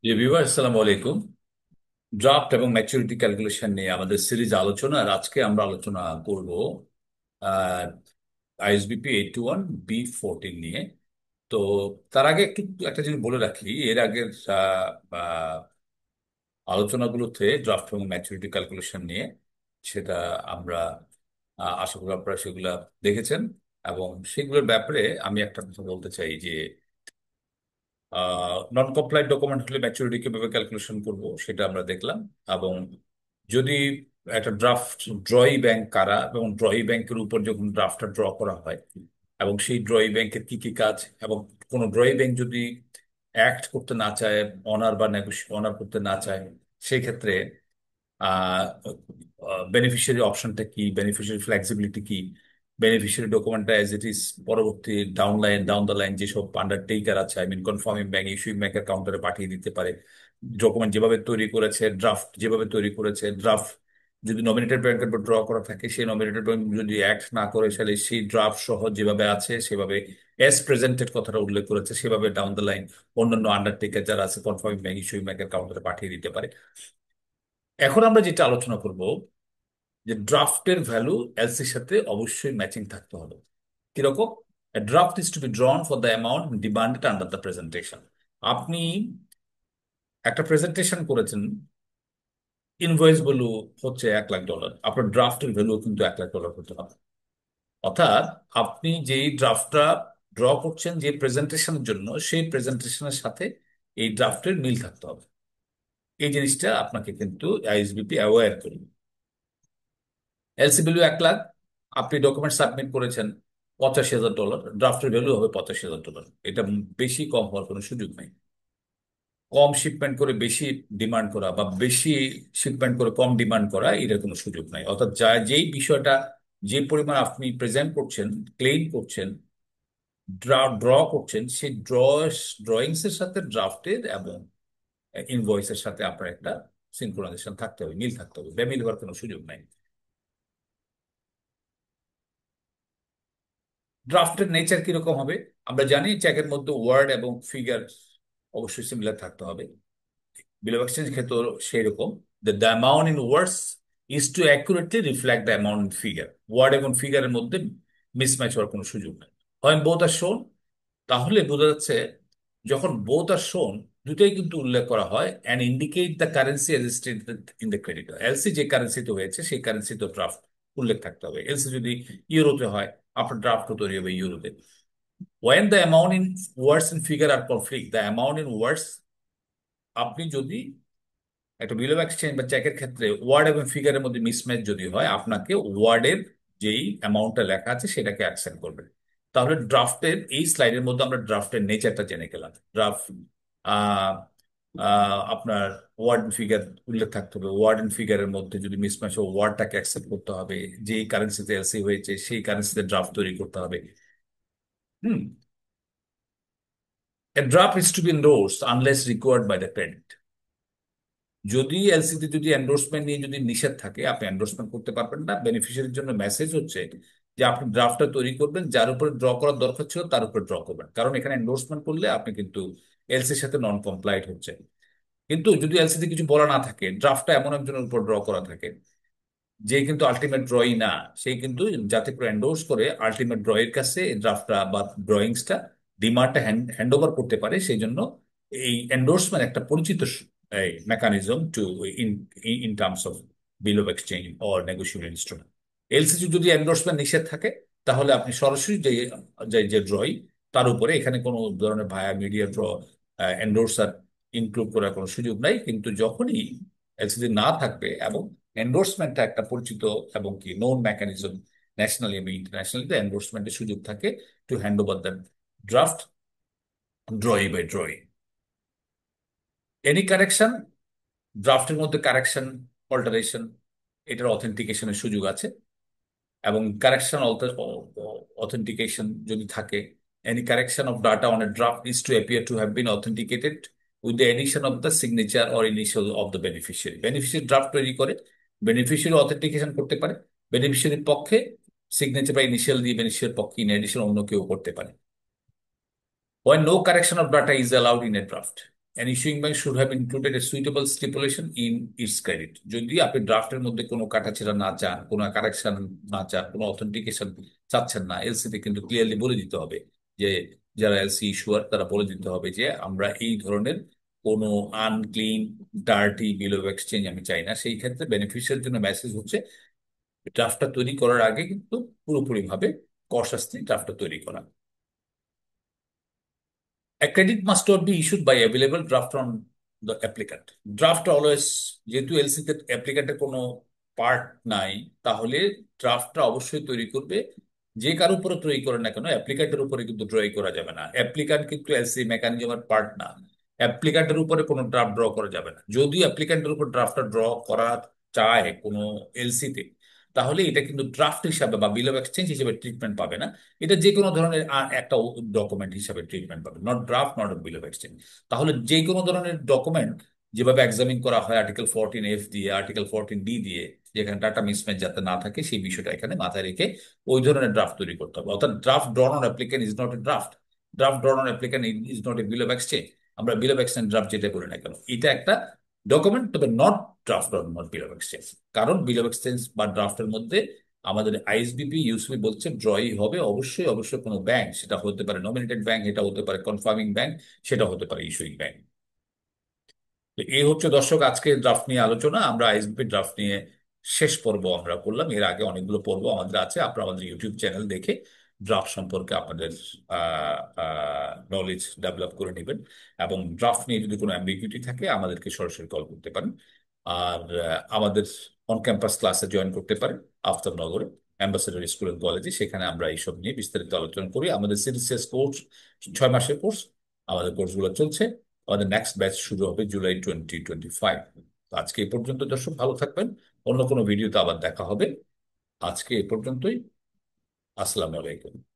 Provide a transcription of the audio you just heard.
জি viewer, আসসালামু আলাইকুম। Draft এবং ম্যাচুরিটি ক্যালকুলেশন নিয়ে আমাদের সিরিজ আলোচনা, আর আজকে আমরা আলোচনা করব আইএসবিপি 81B14 নিয়ে। তো তার আগে একটু একটা জিনিস বলে রাখি, এর আগের আহ, আহ, আলোচনাগুলোতে ড্রাফট এবং ম্যাচুরিটি ক্যালকুলেশন নিয়ে সেটা আমরা আশা করি আপনারা সেগুলা দেখেছেন। এবং সেগুলোর ব্যাপারে আমি একটা কথা বলতে চাই যে নন কমপ্লাইন্ট ডকুমেন্ট হলে ম্যাচুরিটি কিভাবে ক্যালকুলেশন করব সেটা আমরা দেখলাম। এবং যদি একটা ড্রাফট ড্রয়ি ব্যাংক কারা এবং ড্রয়ি ব্যাংকের উপর যখন ড্রাফটটা ড্র করা হয় এবং সেই ড্রয়ি ব্যাংকের কি কি কাজ, এবং কোনো ড্রয়ি ব্যাংক যদি অ্যাক্ট করতে না চায়, অনার বা অনার করতে না চায়, সেই ক্ষেত্রে বেনিফিশিয়ারি অপশনটা কি, বেনিফিশিয়ারি ফ্লেক্সিবিলিটি কি, বেনিফিশিয়ারি ডকুমেন্টটা এজ ইট ইজ পরবর্তী ডাউন দ্য লাইন যেসব আন্ডারটেকার আছে, I mean confirming bank, issuing ব্যাংকের কাউন্টারে পাঠিয়ে দিতে পারে। ডকুমেন্ট যেভাবে তৈরি করেছে, ড্রাফট যেভাবে তৈরি করেছে, ড্রাফট যদি নমিনেটেড ব্যাংকের উপর ড্র করা থাকে, সেই নমিনেটেড ব্যাংক যদি অ্যাক্ট না করে, তাহলে সেই ড্রাফট সহ যেভাবে আছে সেভাবে এস প্রেজেন্টেড কথাটা উল্লেখ করেছে সেভাবে ডাউন দ্য লাইন অন্যান্য আন্ডারটেকার যারা আছে, কনফার্মিং ব্যাংক, ইস্যুইং ব্যাংকের কাউন্টারে পাঠিয়ে দিতে পারে। এখন আমরা যেটা আলোচনা করব যে ড্রাফটের ভ্যালু এলসির সাথে অবশ্যই ম্যাচিং থাকতে হবে। কিরকম? Draft is to be drawn for the amount demanded under the presentation. আপনি একটা প্রেজেন্টেশন করেছেন, ইনভয়েস ভ্যালু হচ্ছে $1,00,000, আপনার ড্রাফটের ভ্যালু কিন্তু $1,00,000 হতে হবে। অর্থাৎ আপনি যেই ড্রাফটটা ড্র করছেন যে প্রেজেন্টেশনের জন্য, সেই প্রেজেন্টেশনের সাথে এই ড্রাফটের মিল থাকতে হবে। এই জিনিসটা আপনাকে কিন্তু আইএসবিপি অ্যাওয়্যার করবে। এলসি ভ্যালু 1,00,000, আপনি ডকুমেন্ট সাবমিট করেছেন $85,000, ড্রাফটের ভ্যালু হবে $85,000। এটা বেশি কম হওয়ার কোনো সুযোগ নেই। কম শিপমেন্ট করে বেশি ডিমান্ড করা বা বেশি শিপমেন্ট করে কম ডিমান্ড করা, এটার কোনো সুযোগ নাই। অর্থাৎ যেই বিষয়টা, যে পরিমাণ আপনি প্রেজেন্ট করছেন, ক্লেম করছেন, ড্র করছেন, সেই ড্রয়িংস এর সাথে ড্রাফটের এবং ইনভয়েসের সাথে আপনার একটা সিনক্রোনাইজেশন থাকতে হবে, মিল থাকতে হবে। বেমিল হওয়ার কোনো সুযোগ নাই। ড্রাফটের নেচার কিরকম হবে? আমরা জানি চেকের মধ্যে ওয়ার্ড এবং ফিগার অবশ্যই সিমিলার থাকতে হবে। বিল অফ এক্সচেঞ্জ ক্ষেত্রে সেই রকম। The amount in words is to accurately reflect the amount in figure. Word এবং ফিগারের মধ্যে মিসম্যাচ হওয়ার কোনো সুযোগ নেই। হয় বোথ আর শোন, তাহলে বোঝা যাচ্ছে যখন বোথ আর শোন দুটোই কিন্তু উল্লেখ করা হয় and indicate the currency as stated in the creditor. LC যে কারেন্সিতে হয়েছে সেই কারেন্সি তো ড্রাফট উল্লেখ থাকতে হবে। এলসি যদি ইউরোতে হয়, আপনার ড্রাফটও তৈরি হবে ইউরোতে। When the amount in words and figure are conflict, the amount in words, আপনি যদি একটা বিল অফ এক্সচেঞ্জ বা চেকের ক্ষেত্রে ওয়ার্ড এবং ফিগারের মধ্যে মিসম্যাচ যদি হয়, আপনাকে ওয়ার্ডের যেই অ্যামাউন্টটা লেখা আছে সেটাকে অ্যাকসেপ্ট করবে। তাহলে ড্রাফটের এই স্লাইডের মধ্যে আমরা ড্রাফটের নেচারটা জেনে গেলাম। ড্রাফট আপনার ওয়ার্ড ফিগার উল্লেখ থাকতে হবে। ওয়ার্ড এন্ড ফিগারের মধ্যে যদি মিসম্যাচ হয়, ওয়ার্ডটাকে অ্যাকসেপ্ট করতে হবে। যেই কারেন্সিতে এলসি হয়েছে সেই কারেন্সিতে ড্রাফট তৈরি করতে হবে। হুম। A draft is to be endorsed unless required by the credit. যদি এলসিতে যদি এন্ডোর্সমেন্ট নিয়ে যদি নিষেধ থাকে, আপনি এন্ডোর্সমেন্ট করতে পারবেন না। বেনিফিশিয়ারির জন্য মেসেজ হচ্ছে যে আপনি ড্রাফটটা তৈরি করবেন, যার উপরে ড্র করার দরকার ছিল তার উপরে ড্র করবেন, কারণ এখানে এন্ডোর্সমেন্ট করলে আপনি কিন্তু এলসির সাথে নন কমপ্লাইট হচ্ছে। কিন্তু যদি এলসিতে কিছু বলা না থাকে, ড্রাফটটা এমন একজনের উপর ড্র করা থাকে যে কিন্তু আলটিমেট ড্রয়ি না, সেই কিন্তু যাতে করে এন্ডোর্স করে আলটিমেট ড্রয়ের কাছে ড্রাফটটা বা ড্রয়িংসটা, ডিমান্ডটা হ্যান্ড ওভার করতে পারে, সেই জন্য এই এন্ডোর্সমেন্ট একটা পরিচিত mechanism two in in terms of bill of exchange or negotiable instrument. LC যদি এন্ডোর্সমেন্ট নিষেধ থাকে, তাহলে আপনি সরাসরি যে যে যে ড্রয়ি, তার উপরে এখানে কোনো ধরনের ভায়া মিডিয়া ড্র এন্ডোর্সার ইনক্লুড করার কোনো সুযোগ নাই। কিন্তু যখনই এলসিডি না থাকবে এবং এন্ডোর্সমেন্টটা একটা পরিচিত এবং কি নোন মেকানিজম, ন্যাশনালি এবং ইন্টারন্যাশনালি এন্ডোর্সমেন্টের সুযোগ থাকে to hand over the draft drawee by drawee. Any correction, ড্রাফটের মধ্যে কারেকশন, অল্টারেশন, এটার অথেন্টিকেশনের সুযোগ আছে। এবং কারেকশন অথেন্টিকেশন যদি থাকে, any correction of data on a draft is to appear to have been authenticated with the edition of the signature or initial of the beneficiary. Beneficiary draft তৈরি করে, beneficiary authentication করতে পারে, বেনিফিশিয়ারির পক্ষে signature বা initial দিয়ে, বেনিফিশিয়ারির পক্ষে in addition অন্য কেউ করতে পারে। When no correction of data is allowed in a draft. An issuing bank should have included a suitable stipulation in its credit. যদি আপনি ড্রাফটের মধ্যে কোনো কাটাছেঁড়া না চান, কোনো কারেকশন না চান, কোনো অথেন্টিকেশন চাচ্ছেন না, এলসিতে কিন্তু ক্লিয়ারলি বলে দিতে হবে যে, যারা এলসি ইস্যুয়ার তারা বলে দিতে হবে যে আমরা এই ধরনের কোনো unclean dirty bill of exchange আমি চাই না। সেই ক্ষেত্রে বেনিফিশিয়ারির জন্য মেসেজ হচ্ছে ড্রাফটটা তৈরি করার আগে কিন্তু পুরোপুরি ভাবে কশাসলি ড্রাফটটা তৈরি করা। A credit must not be issued by available draft on the applicant. Draft always, যেহেতু এলসিতে অ্যাপ্লিকেন্টের কোনো পার্ট নাই, তাহলে ড্রাফটটা অবশ্যই তৈরি করবে যে কারো উপরে তৈরি করে না কেন, অ্যাপ্লিকেন্টের উপরে কিন্তু ড্র করা যাবে না। অ্যাপ্লিকেন্ট কিন্তু এলসি মেকানিজমের পার্ট না। অ্যাপ্লিকেন্টের উপরে কোনো ড্রাফট ড্র করা যাবে না। যদি অ্যাপ্লিকেন্টের উপর ড্রাফটটা ড্র করা চায় কোনো এলসিতে, তাহলে এটা কিন্তু ড্রাফট হিসাবে বা বিল অফ এক্সচেঞ্জ হিসেবে ট্রিটমেন্ট পাবে না। এটা যে কোনো ধরনের একটা ডকুমেন্ট হিসাবে ট্রিটমেন্ট পাবে, not draft, not bill of exchange. তাহলে যে কোনো ধরনের ডকুমেন্ট যেভাবে এক্সামিন করা হয় আর্টিকেল 14F দিয়ে, আর্টিকেল 14D দিয়ে, যেখানে ডাটা মিসম্যাচ যাতে না থাকে সেই বিষয়টা এখানে মাথায় রেখে ওই ধরনের ড্রাফট তৈরি করতে হবে। অর্থাৎ draft ড্রন on applicant is not a draft, draft ড্রন on applicant is not a bill of exchange. আমরা বিল অফ এক্সচেঞ্জ ড্রাফট যেটা বলি না কেন, এটা একটা ডকুমেন্ট, তবে not draft or not bill of exchange. কারণ বিল অফ এক্সচেঞ্জ বা ড্রাফটের মধ্যে আমাদের আইএসবিপি ইউসিবি বলছে ড্রই হবে অবশ্যই অবশ্যই কোনো ব্যাংক, সেটা হতে পারে নমিনেটেড ব্যাংক, এটা হতে পারে কনফার্মিং ব্যাংক, সেটা হতে পারে ইস্যুইং ব্যাংক। তো এই হচ্ছে দর্শক আজকে ড্রাফট নিয়ে আলোচনা। আমরা আইএসবিপি ড্রাফট নিয়ে শেষ পর্ব আমরা করলাম। এর আগে অনেকগুলো পর্ব আমাদের আছে, আপনারা আমাদের ইউটিউব চ্যানেল দেখে ড্রাফট সম্পর্কে আপনাদের নলেজ ডেভেলপ করে নেবেন। এবং ড্রাফট নিয়ে যদি কোনো অ্যাম্বিগুইটি থাকে আমাদেরকে সরাসরি কল করতে পারেন। আর আমাদের অন ক্যাম্পাস ক্লাসে জয়েন করতে পারেন আফতাবনগরে অ্যাম্বাসেডর স্কুল অ্যান্ড কলেজে। সেখানে আমরা এইসব নিয়ে বিস্তারিত আলোচনা করি। আমাদের সিরিয়াস কোর্স 6 মাসের কোর্স, আমাদের কোর্সগুলো চলছে। আমাদের নেক্সট ব্যাচ শুরু হবে জুলাই 2025। আজকে এই পর্যন্ত দর্শক, ভালো থাকবেন। অন্য কোনো ভিডিওতে আবার দেখা হবে। আজকে এ পর্যন্তই। আসসালামু আলাইকুম।